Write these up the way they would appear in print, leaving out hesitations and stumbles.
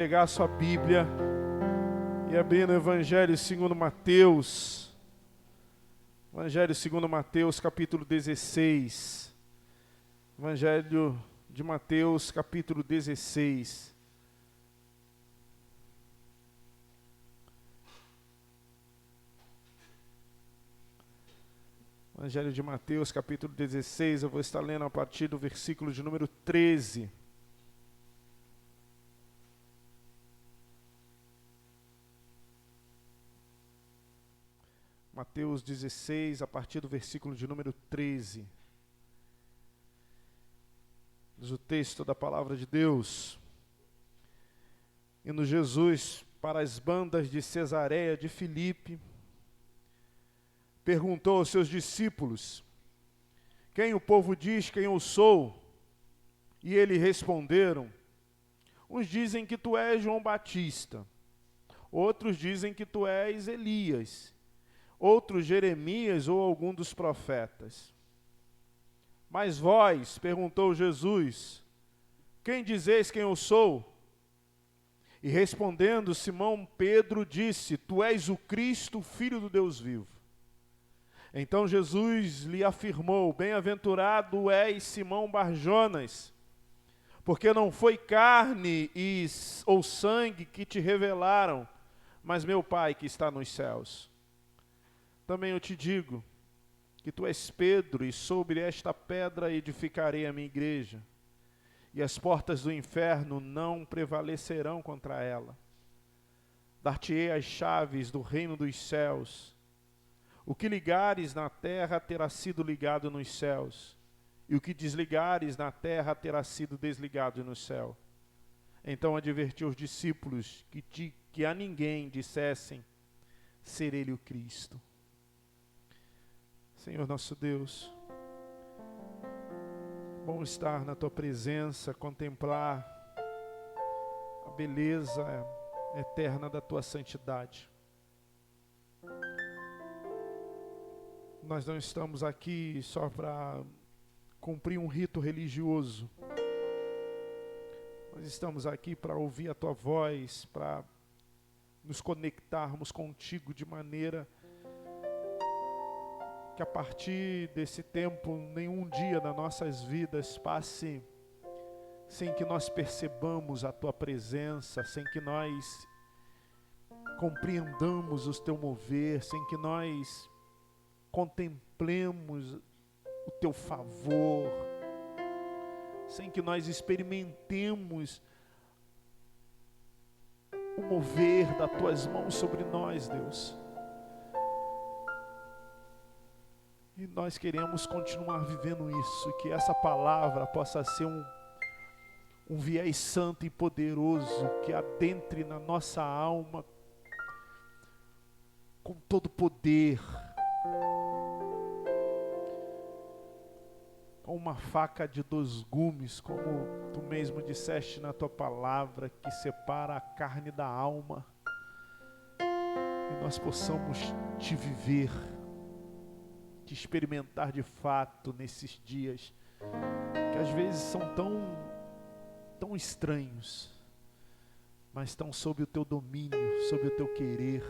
Pegar a sua Bíblia e abrir no Evangelho segundo Mateus. Evangelho segundo Mateus, capítulo 16. Evangelho de Mateus, capítulo 16. Evangelho de Mateus, capítulo 16, eu vou estar lendo a partir do versículo de número 13. Mateus 16, a partir do versículo de número 13. Diz o texto da palavra de Deus: Indo Jesus para as bandas de Cesareia de Filipe, perguntou aos seus discípulos: Quem o povo diz quem eu sou? E eles responderam: Uns dizem que tu és João Batista, outros dizem que tu és Elias, outros Jeremias ou algum dos profetas. Mas vós, perguntou Jesus, quem dizeis quem eu sou? E respondendo, Simão Pedro disse: Tu és o Cristo, filho do Deus vivo. Então Jesus lhe afirmou: Bem-aventurado és Simão Barjonas, porque não foi carne ou sangue que te revelaram, mas meu Pai que está nos céus. Também eu te digo que tu és Pedro, e sobre esta pedra edificarei a minha igreja, e as portas do inferno não prevalecerão contra ela. Dar-te-ei as chaves do reino dos céus. O que ligares na terra terá sido ligado nos céus, e o que desligares na terra terá sido desligado no céu. Então advertiu os discípulos que a ninguém dissessem ser ele o Cristo. Senhor nosso Deus, bom estar na Tua presença, contemplar a beleza eterna da Tua santidade. Nós não estamos aqui só para cumprir um rito religioso. Nós estamos aqui para ouvir a Tua voz, para nos conectarmos contigo de maneira que a partir desse tempo, nenhum dia nas nossas vidas passe sem que nós percebamos a Tua presença, sem que nós compreendamos o Teu mover, sem que nós contemplemos o Teu favor, sem que nós experimentemos o mover das Tuas mãos sobre nós, Deus. E nós queremos continuar vivendo isso, que essa palavra possa ser um viés santo e poderoso, que adentre na nossa alma com todo poder, com uma faca de 2 gumes, como Tu mesmo disseste na Tua palavra, que separa a carne da alma, e nós possamos Te viver, Te experimentar de fato nesses dias, que às vezes são tão estranhos, mas estão sob o Teu domínio, sob o Teu querer.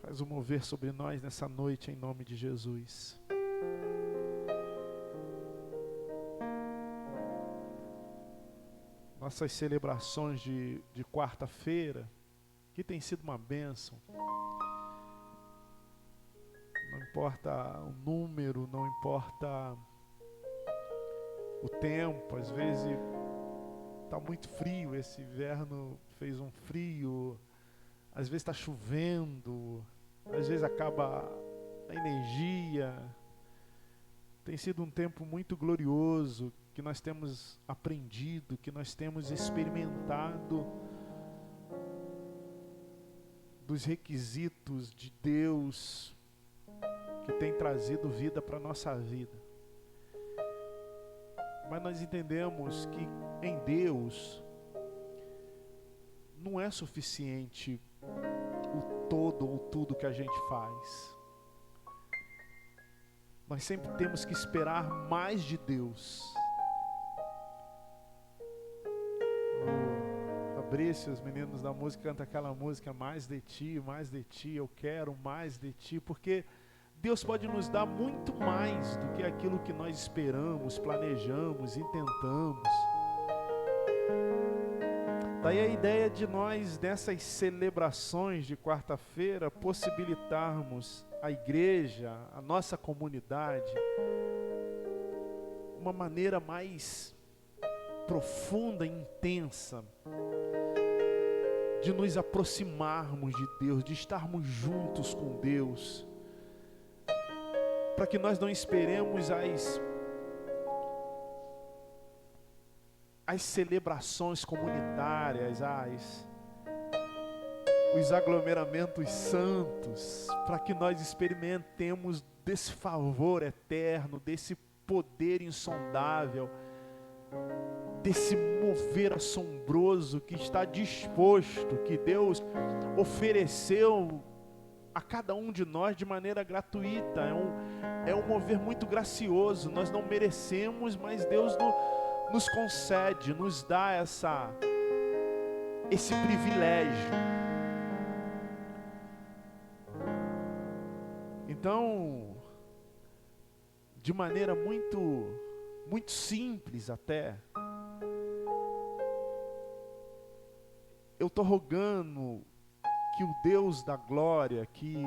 Faz um mover sobre nós nessa noite, em nome de Jesus. Nossas celebrações de quarta-feira, que tem sido uma bênção. Não importa o número, não importa o tempo. Às vezes está muito frio, esse inverno fez um frio. Às vezes está chovendo, às vezes acaba a energia. Tem sido um tempo muito glorioso, que nós temos aprendido, que nós temos experimentado dos requisitos de Deus, que tem trazido vida para a nossa vida. Mas nós entendemos que em Deus não é suficiente o todo ou tudo que a gente faz. Nós sempre temos que esperar mais de Deus. abrisse, os meninos da música cantam aquela música, mais de ti, eu quero mais de ti, porque Deus pode nos dar muito mais do que aquilo que nós esperamos, planejamos, intentamos. Daí a ideia de nós, nessas celebrações de quarta-feira, possibilitarmos a igreja, a nossa comunidade, uma maneira mais profunda e intensa de nos aproximarmos de Deus, de estarmos juntos com Deus, para que nós não esperemos as celebrações comunitárias, os aglomeramentos santos, para que nós experimentemos desse favor eterno, desse poder insondável, desse mover assombroso que está disposto, que Deus ofereceu a cada um de nós de maneira gratuita. É um mover muito gracioso, nós não merecemos, mas Deus nos concede, nos dá esse privilégio. Então, de maneira muito simples até, eu estou rogando que o Deus da glória, que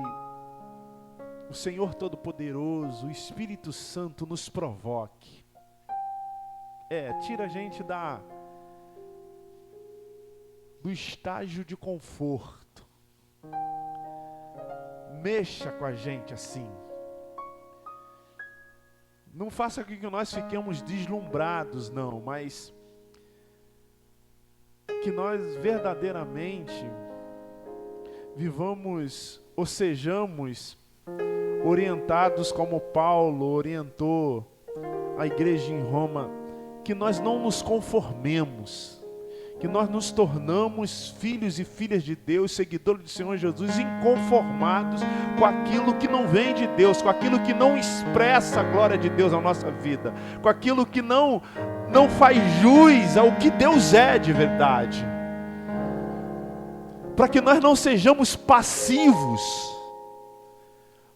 o Senhor Todo-Poderoso, o Espírito Santo nos provoque. Tira a gente do estágio de conforto. Mexa com a gente assim. Não faça com que nós fiquemos deslumbrados, não, mas que nós verdadeiramente vivamos ou sejamos orientados como Paulo orientou a igreja em Roma, que nós não nos conformemos, que nós nos tornamos filhos e filhas de Deus, seguidores do Senhor Jesus, inconformados com aquilo que não vem de Deus, com aquilo que não expressa a glória de Deus na nossa vida, com aquilo que não faz jus ao que Deus é de verdade. Para que nós não sejamos passivos,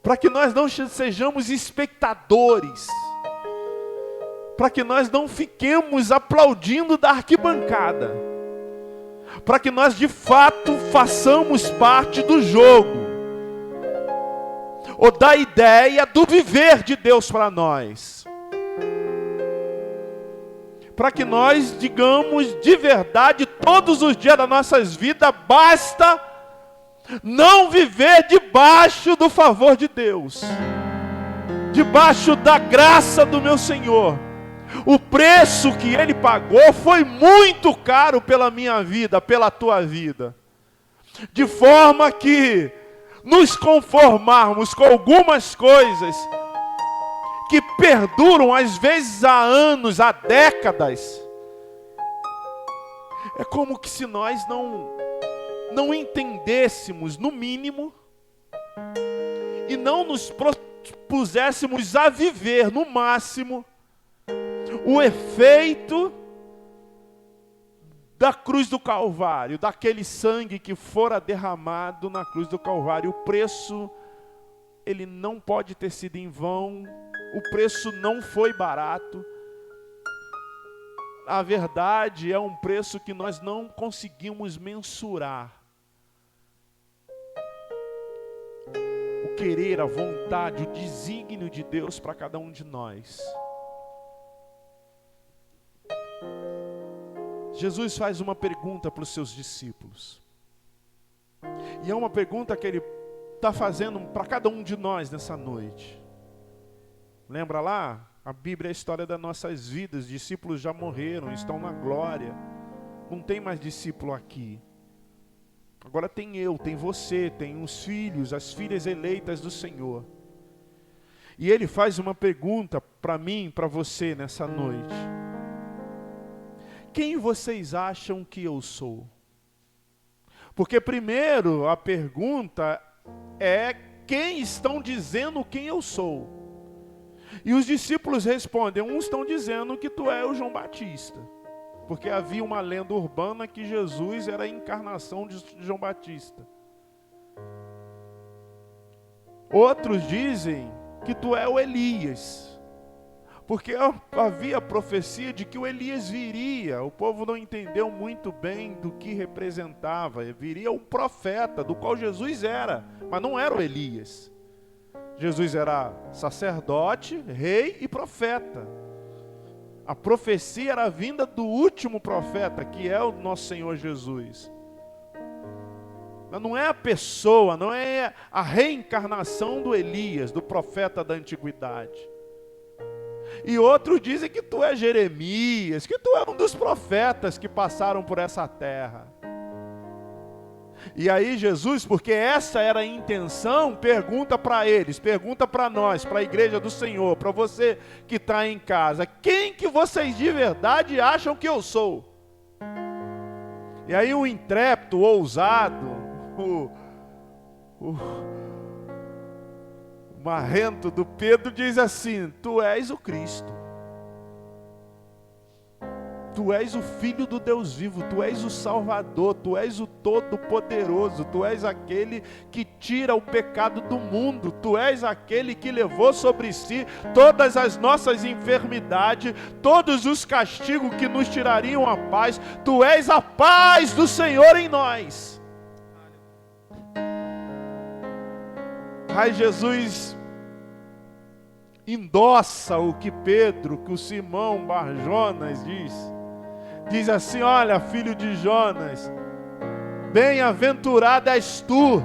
para que nós não sejamos espectadores, para que nós não fiquemos aplaudindo da arquibancada, para que nós de fato façamos parte do jogo, ou da ideia do viver de Deus para nós, para que nós digamos de verdade todos os dias das nossas vidas, basta não viver debaixo do favor de Deus, debaixo da graça do meu Senhor. O preço que Ele pagou foi muito caro pela minha vida, pela tua vida. De forma que nos conformarmos com algumas coisas que perduram às vezes há anos, há décadas, é como que se nós não entendêssemos, no mínimo, e não nos propuséssemos a viver, no máximo, o efeito da cruz do Calvário, daquele sangue que fora derramado na cruz do Calvário. O preço, ele não pode ter sido em vão, o preço não foi barato. A verdade é um preço que nós não conseguimos mensurar. O querer, a vontade, o desígnio de Deus para cada um de nós. Jesus faz uma pergunta para os seus discípulos. E é uma pergunta que Ele está fazendo para cada um de nós nessa noite. Lembra lá? A Bíblia é a história das nossas vidas. Discípulos já morreram, estão na glória. Não tem mais discípulo aqui. Agora tem eu, tem você, tem os filhos, as filhas eleitas do Senhor. E Ele faz uma pergunta para mim, para você nessa noite. Quem vocês acham que eu sou? Porque primeiro a pergunta é: quem estão dizendo quem eu sou? E os discípulos respondem: uns estão dizendo que tu é o João Batista. porque havia uma lenda urbana que Jesus era a encarnação de João Batista. Outros dizem que tu é o Elias, porque havia a profecia de que o Elias viria. O povo não entendeu muito bem do que representava. Viria um profeta, do qual Jesus era, mas não era o Elias. Jesus era sacerdote, rei e profeta. A profecia era a vinda do último profeta, que é o nosso Senhor Jesus. Mas não é a pessoa, não é a reencarnação do Elias, do profeta da antiguidade. E outros dizem que tu é Jeremias, que tu é um dos profetas que passaram por essa terra. E aí Jesus, porque essa era a intenção, pergunta para eles, pergunta para nós, para a igreja do Senhor, para você que está em casa: quem que vocês de verdade acham que eu sou? E aí o intrépido, o ousado, o marrento do Pedro diz assim: tu és o Cristo. Tu és o Filho do Deus vivo, tu és o Salvador, tu és o Todo-Poderoso, tu és aquele que tira o pecado do mundo, tu és aquele que levou sobre si todas as nossas enfermidades, todos os castigos que nos tirariam a paz. Tu és a paz do Senhor em nós. Aí Jesus endossa o que Pedro, que o Simão Bar-Jonas diz assim: olha, filho de Jonas, bem-aventurado és tu,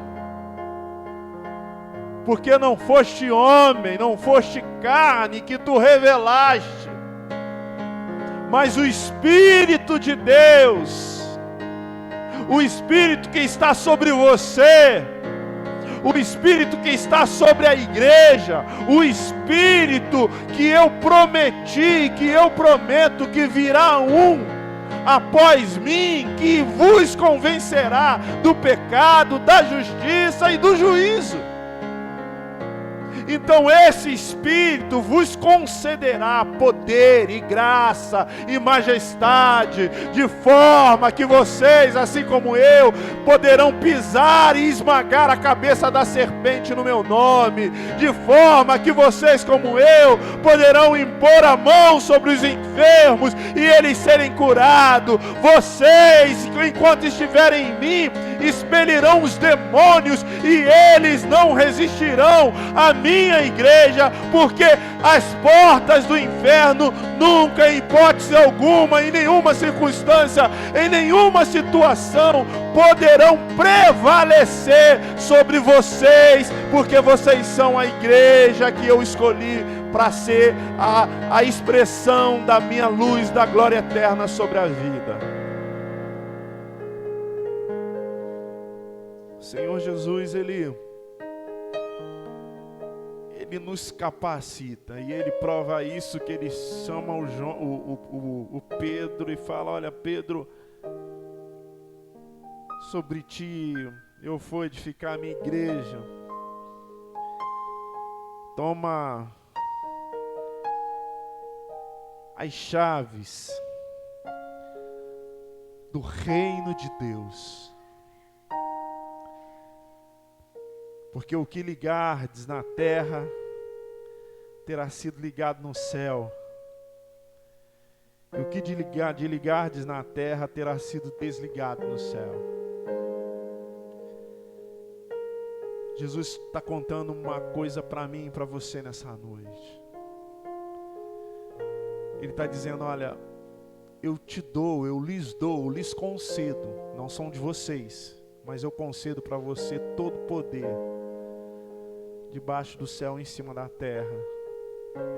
porque não foste homem, não foste carne que tu revelaste, mas o Espírito de Deus, o Espírito que está sobre você, o Espírito que está sobre a igreja, o Espírito que eu prometi, que eu prometo que virá após mim, que vos convencerá do pecado, da justiça e do juízo. Então esse Espírito vos concederá poder e graça e majestade, de forma que vocês, assim como eu, poderão pisar e esmagar a cabeça da serpente no meu nome, de forma que vocês, como eu, poderão impor a mão sobre os enfermos e eles serem curados. Vocês, enquanto estiverem em mim, expelirão os demônios e eles não resistirão a minha igreja, porque as portas do inferno nunca, em hipótese alguma, em nenhuma circunstância, em nenhuma situação, poderão prevalecer sobre vocês, porque vocês são a igreja que eu escolhi para ser a expressão da minha luz, da glória eterna sobre a vida. Senhor Jesus, Ele nos capacita, e Ele prova isso, que Ele chama o Pedro e fala: olha, Pedro, sobre ti eu vou edificar a minha igreja. Toma as chaves do reino de Deus. Porque o que ligardes na terra terá sido ligado no céu. E o que de ligardes na terra terá sido desligado no céu. Jesus está contando uma coisa para mim e para você nessa noite. Ele está dizendo: olha, eu te dou, eu lhes concedo, não são de vocês, mas eu concedo para você todo poder, debaixo do céu e em cima da terra,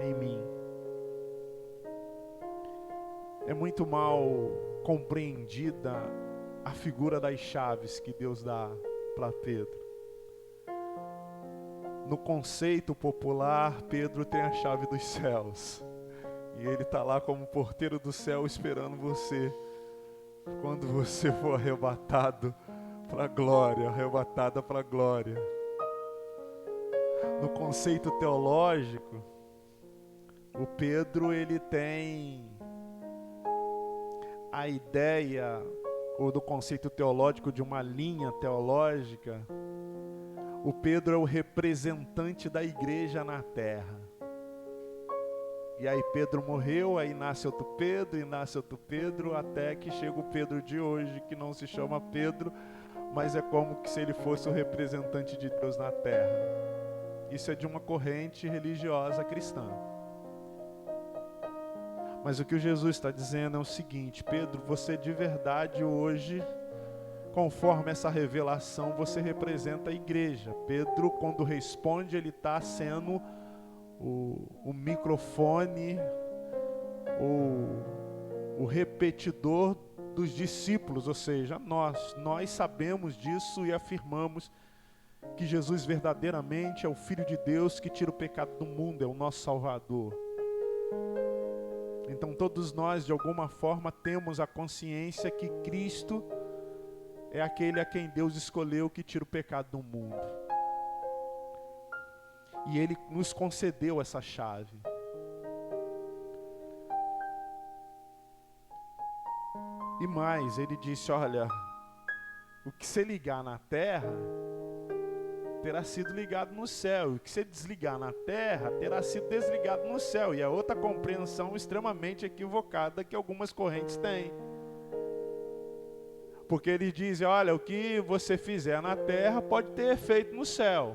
em mim. É muito mal compreendida a figura das chaves que Deus dá para Pedro. No conceito popular, Pedro tem a chave dos céus. E ele está lá como porteiro do céu esperando você, quando você for arrebatado para a glória, arrebatada para a glória. No conceito teológico, o Pedro, ele tem a ideia ou do conceito teológico de uma linha teológica, o Pedro é o representante da igreja na terra. E aí Pedro morreu, aí nasce outro Pedro, e nasce outro Pedro, até que chega o Pedro de hoje, que não se chama Pedro, mas é como se ele fosse o representante de Deus na terra. Isso é de uma corrente religiosa cristã. Mas o que o Jesus está dizendo é o seguinte: Pedro, você de verdade hoje, conforme essa revelação, você representa a igreja. Pedro, quando responde, ele está sendo o microfone, o repetidor dos discípulos, ou seja, nós sabemos disso e afirmamos que Jesus verdadeiramente é o Filho de Deus que tira o pecado do mundo, é o nosso Salvador. Então todos nós, de alguma forma, temos a consciência que Cristo é aquele a quem Deus escolheu que tira o pecado do mundo. E Ele nos concedeu essa chave. E mais, Ele disse, olha, o que você ligar na terra, terá sido ligado no céu. E o que você desligar na terra, terá sido desligado no céu. E é outra compreensão extremamente equivocada que algumas correntes têm. Porque Ele diz, olha, o que você fizer na terra pode ter efeito no céu.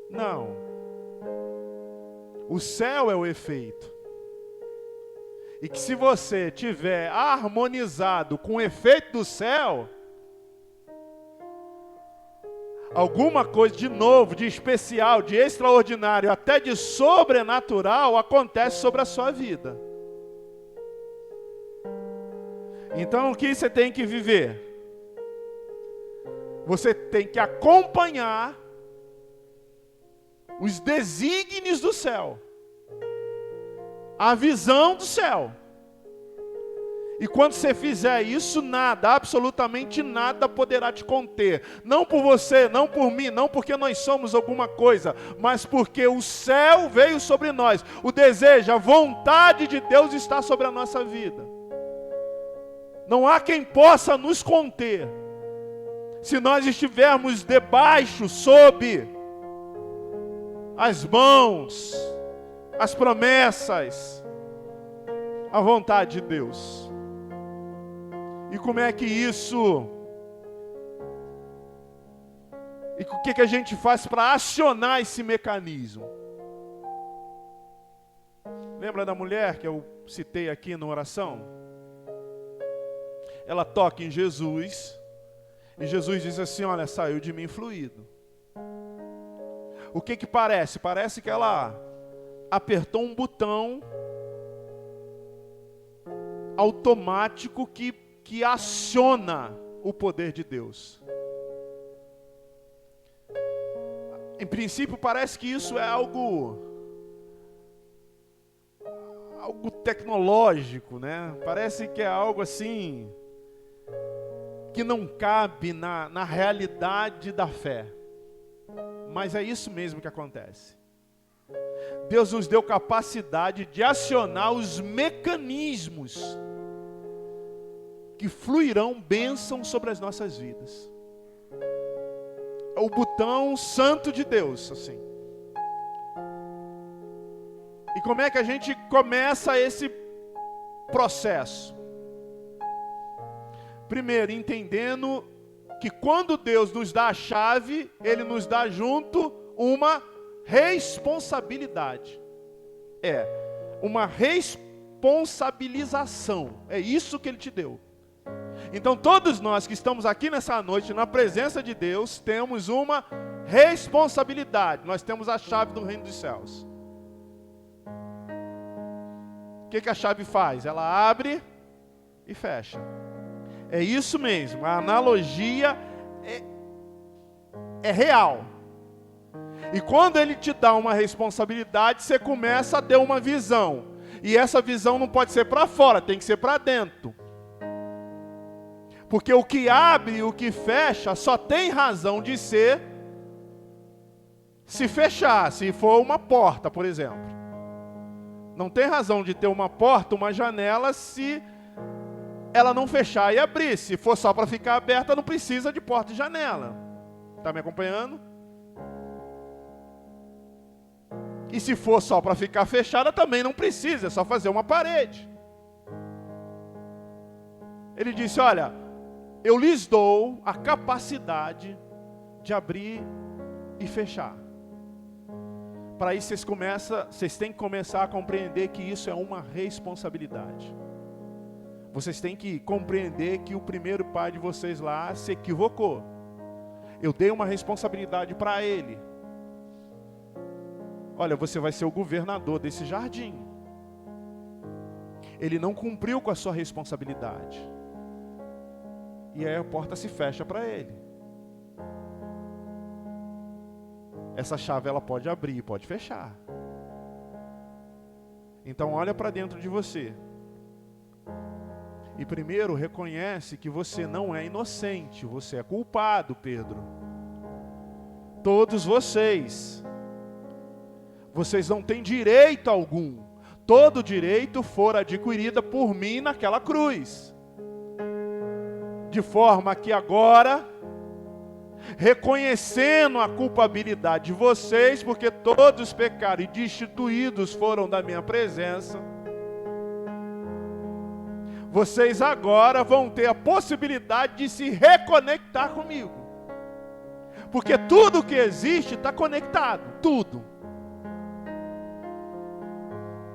Não. O céu é o efeito. E que se você tiver harmonizado com o efeito do céu, alguma coisa de novo, de especial, de extraordinário, até de sobrenatural acontece sobre a sua vida. Então o que você tem que viver? Você tem que acompanhar os desígnios do céu, a visão do céu. E quando você fizer isso, nada, absolutamente nada poderá te conter. Não por você, não por mim, não porque nós somos alguma coisa, mas porque o céu veio sobre nós. O desejo, a vontade de Deus está sobre a nossa vida. Não há quem possa nos conter. Se nós estivermos debaixo, sob as mãos, as promessas, a vontade de Deus. E como é que isso... E o que a gente faz para acionar esse mecanismo? Lembra da mulher que eu citei aqui na oração? Ela toca em Jesus, e Jesus diz assim, olha, saiu de mim fluido. O que parece? Parece que ela apertou um botão automático que aciona o poder de Deus. Em princípio, parece que isso é algo tecnológico, né? Parece que é algo assim que não cabe na realidade da fé. Mas é isso mesmo que acontece. Deus nos deu capacidade de acionar os mecanismos que fluirão bênção sobre as nossas vidas. É o botão santo de Deus, assim. E como é que a gente começa esse processo? Primeiro, entendendo que quando Deus nos dá a chave, Ele nos dá junto uma responsabilidade. É, uma responsabilização. É isso que Ele te deu. Então todos nós que estamos aqui nessa noite, na presença de Deus, temos uma responsabilidade. Nós temos a chave do reino dos céus. O que a chave faz? Ela abre e fecha. É isso mesmo, a analogia é real. E quando Ele te dá uma responsabilidade, você começa a ter uma visão. E essa visão não pode ser para fora, tem que ser para dentro. Porque o que abre e o que fecha só tem razão de ser se fechar, se for uma porta, por exemplo. Não tem razão de ter uma porta, uma janela, se ela não fechar e abrir. Se for só para ficar aberta, não precisa de porta e janela. Está me acompanhando? E se for só para ficar fechada, também não precisa, é só fazer uma parede. Ele disse, olha, eu lhes dou a capacidade de abrir e fechar. Para isso vocês têm que começar a compreender que isso é uma responsabilidade. Vocês têm que compreender que o primeiro pai de vocês lá se equivocou. Eu dei uma responsabilidade para ele. Olha, você vai ser o governador desse jardim. Ele não cumpriu com a sua responsabilidade. E aí a porta se fecha para ele. Essa chave ela pode abrir, pode fechar. Então olha para dentro de você. E primeiro reconhece que você não é inocente, você é culpado, Pedro. Todos vocês não têm direito algum. Todo direito for adquirido por mim naquela cruz. De forma que agora, reconhecendo a culpabilidade de vocês, porque todos pecaram e destituídos foram da minha presença, vocês agora vão ter a possibilidade de se reconectar comigo. Porque tudo que existe está conectado, tudo.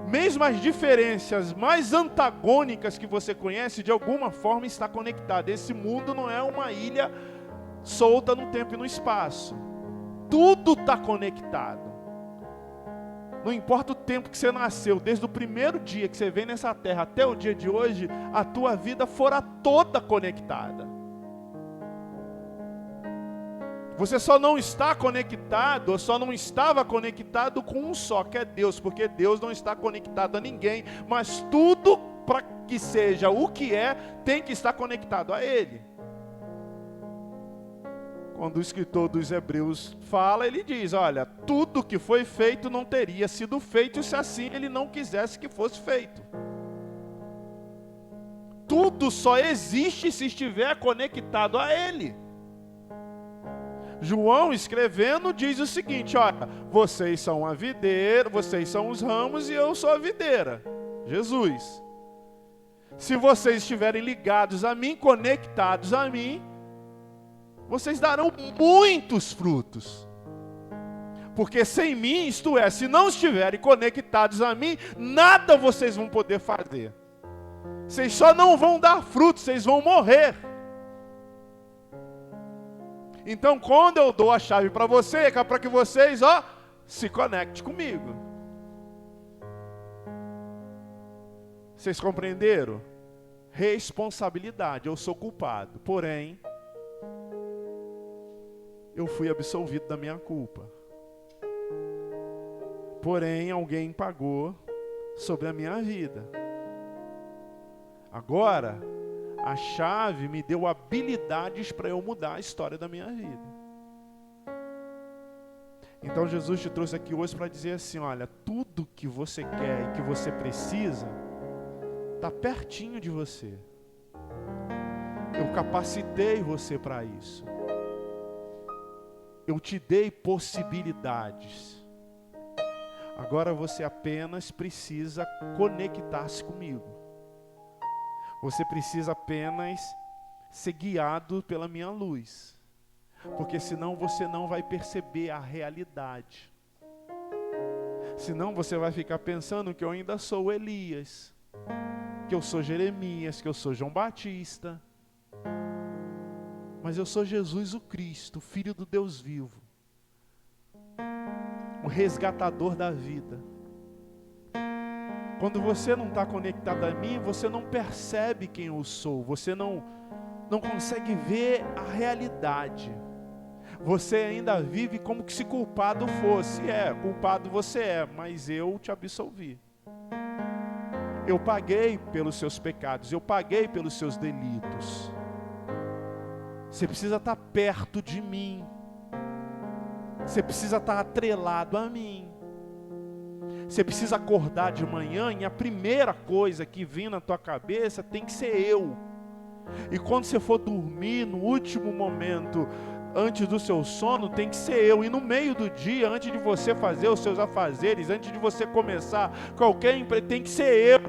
Mesmo as diferenças mais antagônicas que você conhece, de alguma forma está conectado. Esse mundo não é uma ilha solta no tempo e no espaço. Tudo está conectado. Não importa o tempo que você nasceu, desde o primeiro dia que você veio nessa terra até o dia de hoje, a tua vida fora toda conectada. Você só não está conectado, ou só não estava conectado com um só, que é Deus, porque Deus não está conectado a ninguém, mas tudo para que seja o que é, tem que estar conectado a Ele. Quando o escritor dos Hebreus fala, ele diz, olha, tudo que foi feito não teria sido feito se assim Ele não quisesse que fosse feito. Tudo só existe se estiver conectado a Ele. João, escrevendo, diz o seguinte, olha, vocês são a videira, vocês são os ramos e eu sou a videira. Jesus. Se vocês estiverem ligados a mim, conectados a mim, vocês darão muitos frutos. Porque sem mim, isto é, se não estiverem conectados a mim, nada vocês vão poder fazer. Vocês só não vão dar frutos, vocês vão morrer. Então, quando eu dou a chave para você, é para que vocês, se conectem comigo. Vocês compreenderam? Responsabilidade, eu sou culpado, porém, eu fui absolvido da minha culpa. Porém, alguém pagou sobre a minha vida. Agora, a chave me deu habilidades para eu mudar a história da minha vida. Então Jesus te trouxe aqui hoje para dizer assim, olha, tudo que você quer e que você precisa, está pertinho de você. Eu capacitei você para isso. Eu te dei possibilidades. Agora você apenas precisa conectar-se comigo. Você precisa apenas ser guiado pela minha luz. Porque senão você não vai perceber a realidade. Senão você vai ficar pensando que eu ainda sou Elias, que eu sou Jeremias, que eu sou João Batista. Mas eu sou Jesus o Cristo, Filho do Deus vivo. O resgatador da vida. Quando você não está conectado a mim, você não percebe quem eu sou. Você não consegue ver a realidade. Você ainda vive como que se culpado fosse. Culpado você é, mas eu te absolvi. Eu paguei pelos seus pecados, eu paguei pelos seus delitos. Você precisa estar perto de mim. Você precisa estar atrelado a mim. Você precisa acordar de manhã e a primeira coisa que vem na tua cabeça tem que ser eu. E quando você for dormir, no último momento, antes do seu sono, tem que ser eu. E no meio do dia, antes de você fazer os seus afazeres, antes de você começar qualquer emprego, tem que ser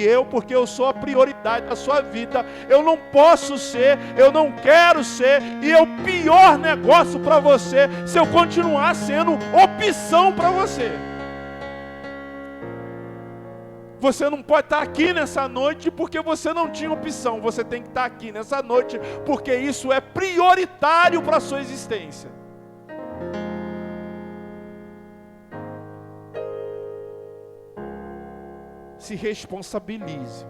eu, porque eu sou a prioridade da sua vida. Eu não posso ser, eu não quero ser, e é o pior negócio para você se eu continuar sendo opção para você. Você não pode estar aqui nessa noite porque você não tinha opção. Você tem que estar aqui nessa noite porque isso é prioritário para a sua existência. Se responsabilize.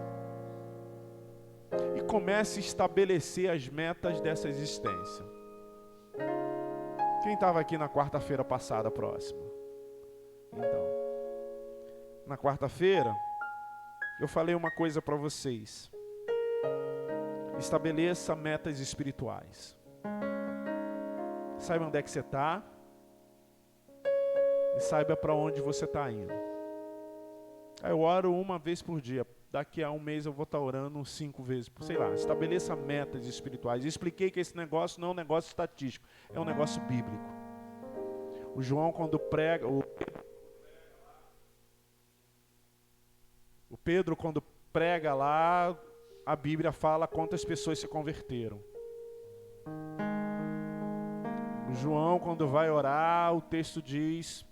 E comece a estabelecer as metas dessa existência. Quem estava aqui na quarta-feira passada próxima? Então, na quarta-feira, eu falei uma coisa para vocês. Estabeleça metas espirituais. Saiba onde é que você está. E saiba para onde você está indo. Eu oro uma vez por dia. Daqui a um mês eu vou estar orando 5 vezes. Sei lá, estabeleça metas espirituais. Eu expliquei que esse negócio não é um negócio estatístico. É um negócio bíblico. O João, quando prega... O Pedro, quando prega lá, a Bíblia fala quantas pessoas se converteram. O João, quando vai orar, o texto diz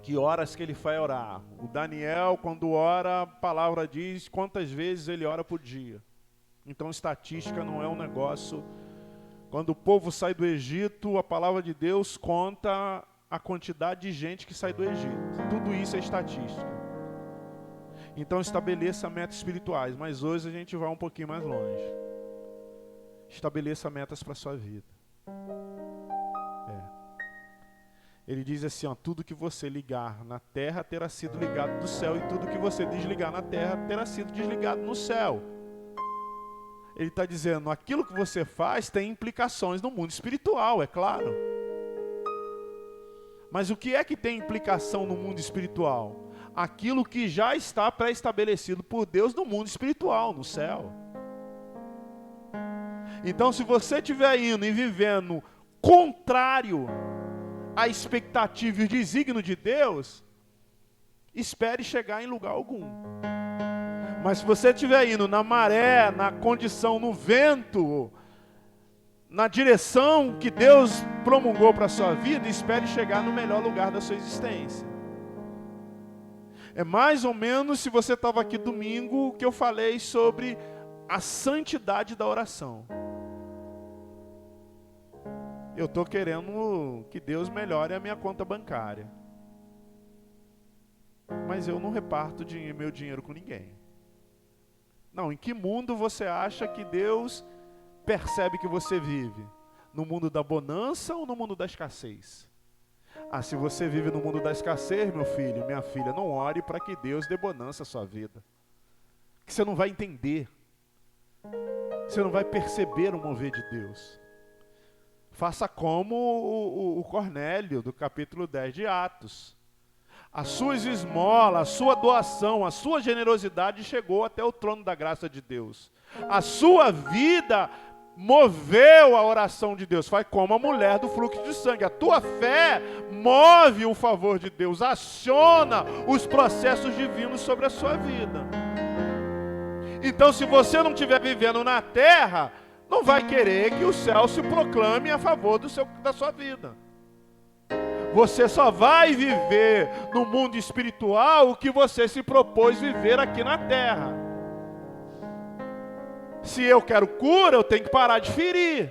que horas que ele vai orar. O Daniel, quando ora, a palavra diz quantas vezes ele ora por dia. Então, estatística não é um negócio. Quando o povo sai do Egito, a palavra de Deus conta a quantidade de gente que sai do Egito. Tudo isso é estatística. Então estabeleça metas espirituais, mas hoje a gente vai um pouquinho mais longe. Estabeleça metas para a sua vida. Ele diz assim, ó, tudo que você ligar na terra terá sido ligado no céu, e tudo que você desligar na terra terá sido desligado no céu. Ele está dizendo, aquilo que você faz tem implicações no mundo espiritual, é claro. Mas o que é que tem implicação no mundo espiritual? Aquilo que já está pré-estabelecido por Deus no mundo espiritual, no céu. Então, se você estiver indo e vivendo contrário à expectativa e desígnio de Deus, espere chegar em lugar algum. Mas se você estiver indo na maré, na condição, no vento, na direção que Deus promulgou para a sua vida, espere chegar no melhor lugar da sua existência. É mais ou menos, se você estava aqui domingo, que eu falei sobre a santidade da oração. Eu estou querendo que Deus melhore a minha conta bancária. Mas eu não reparto meu dinheiro com ninguém. Não, em que mundo você acha que Deus percebe que você vive? No mundo da bonança ou no mundo da escassez? Ah, se você vive no mundo da escassez, meu filho, minha filha, não ore para que Deus dê bonança à sua vida. Que você não vai entender. Você não vai perceber o mover de Deus. Faça como o Cornélio, do capítulo 10 de Atos. As suas esmolas, a sua doação, a sua generosidade chegou até o trono da graça de Deus. A sua vida moveu a oração de Deus. Faz como a mulher do fluxo de sangue. A tua fé move o favor de Deus, aciona os processos divinos sobre a sua vida. Então, se você não estiver vivendo na terra, não vai querer que o céu se proclame a favor da sua vida. Você só vai viver no mundo espiritual o que você se propôs viver aqui na terra. Se eu quero cura, eu tenho que parar de ferir.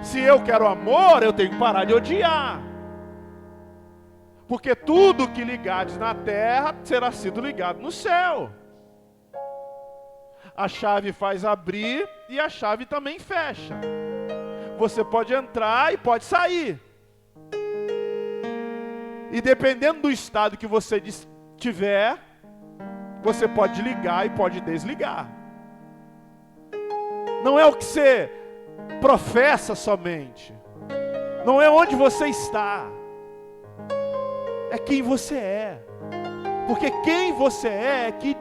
Se eu quero amor, eu tenho que parar de odiar. Porque tudo que ligares na terra será sido ligado no céu. A chave faz abrir e a chave também fecha. Você pode entrar e pode sair. E dependendo do estado que você tiver, você pode ligar e pode desligar. Não é o que você professa somente. Não é onde você está. é quem você é. Porque quem você é que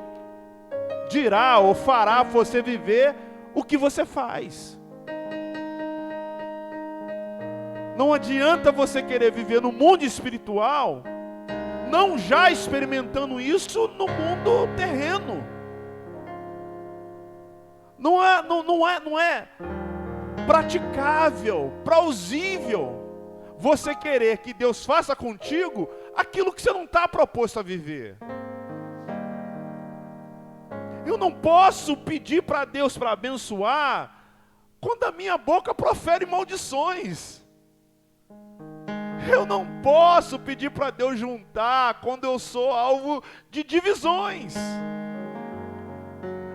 dirá ou fará você viver o que você faz. Não adianta você querer viver no mundo espiritual, não já experimentando isso no mundo terreno. Não é praticável, plausível você querer que Deus faça contigo aquilo que você não está proposto a viver. Eu não posso pedir para Deus para abençoar quando a minha boca profere maldições. Eu não posso pedir para Deus juntar quando eu sou alvo de divisões.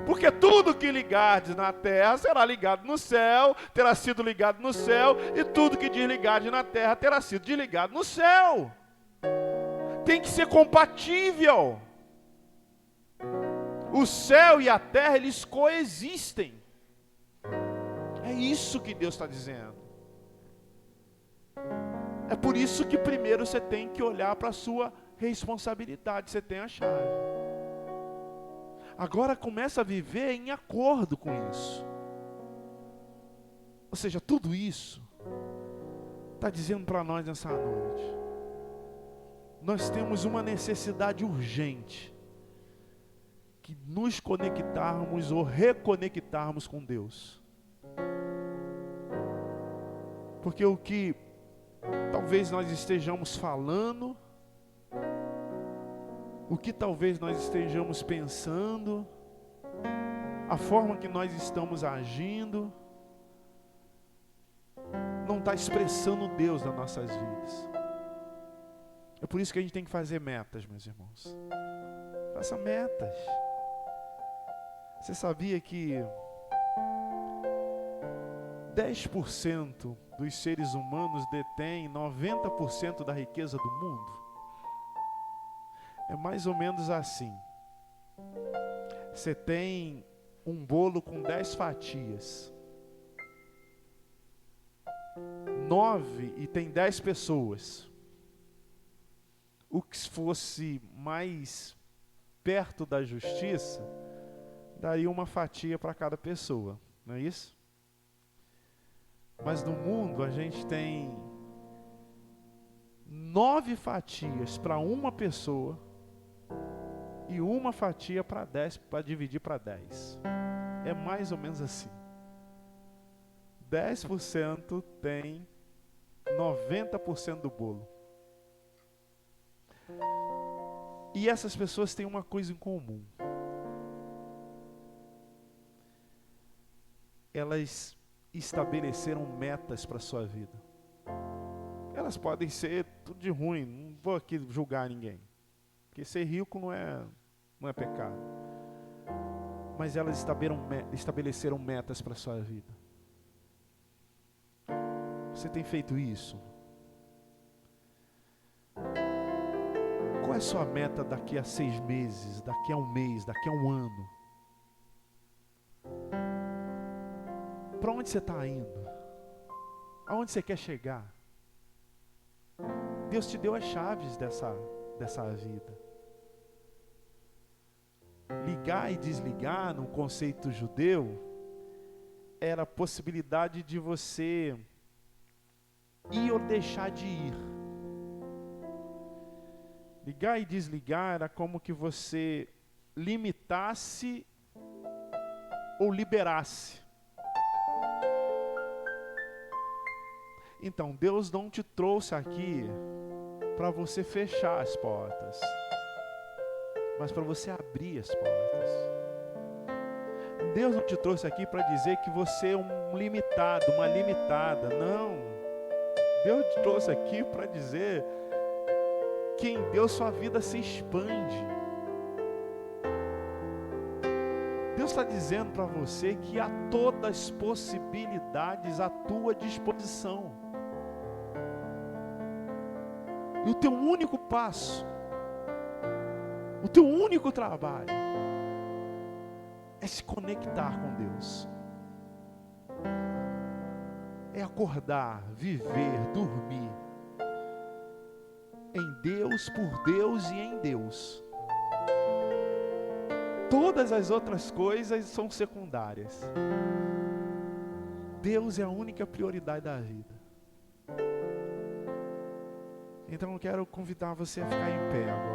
Porque tudo que ligardes na terra será ligado no céu, terá sido ligado no céu, e tudo que desligardes na terra terá sido desligado no céu. Tem que ser compatível. O céu e a terra, eles coexistem. É isso que Deus está dizendo. É por isso que primeiro você tem que olhar para a sua responsabilidade. Você tem a chave. Agora começa a viver em acordo com isso. Ou seja, tudo isso está dizendo para nós nessa noite. Nós temos uma necessidade urgente, que nos conectarmos ou reconectarmos com Deus. Porque o que talvez nós estejamos falando, o que talvez nós estejamos pensando, a forma que nós estamos agindo, não está expressando Deus nas nossas vidas. É por isso que a gente tem que fazer metas, meus irmãos. Faça metas. Você sabia que 10% dos seres humanos detêm 90% da riqueza do mundo? É mais ou menos assim. Você tem um bolo com 10 fatias. 9 e tem 10 pessoas. O que fosse mais perto da justiça, daria uma fatia para cada pessoa, não é isso? Mas no mundo a gente tem 9 fatias para uma pessoa e uma fatia para 10, para dividir para 10. É mais ou menos assim. 10% tem 90% do bolo. E essas pessoas têm uma coisa em comum. Elas estabeleceram metas para a sua vida. Elas podem ser tudo de ruim, não vou aqui julgar ninguém. Porque ser rico não é pecado. Mas elas estabeleceram metas para a sua vida. Você tem feito isso? Qual é a sua meta daqui a 6 meses, daqui a um mês, daqui a um ano? Para onde você está indo? Aonde você quer chegar? Deus te deu as chaves dessa vida. Ligar e desligar, no conceito judeu, era a possibilidade de você ir ou deixar de ir. Ligar e desligar era como que você limitasse ou liberasse. Então, Deus não te trouxe aqui para você fechar as portas, mas para você abrir as portas. Deus não te trouxe aqui para dizer que você é um limitado, uma limitada. Não. Deus te trouxe aqui para dizer que em Deus sua vida se expande. Deus está dizendo para você que há todas as possibilidades à tua disposição. E o teu único passo, o teu único trabalho, é se conectar com Deus. É acordar, viver, dormir em Deus, por Deus e em Deus. Todas as outras coisas são secundárias. Deus é a única prioridade da vida. Então eu quero convidar você a ficar em pé agora.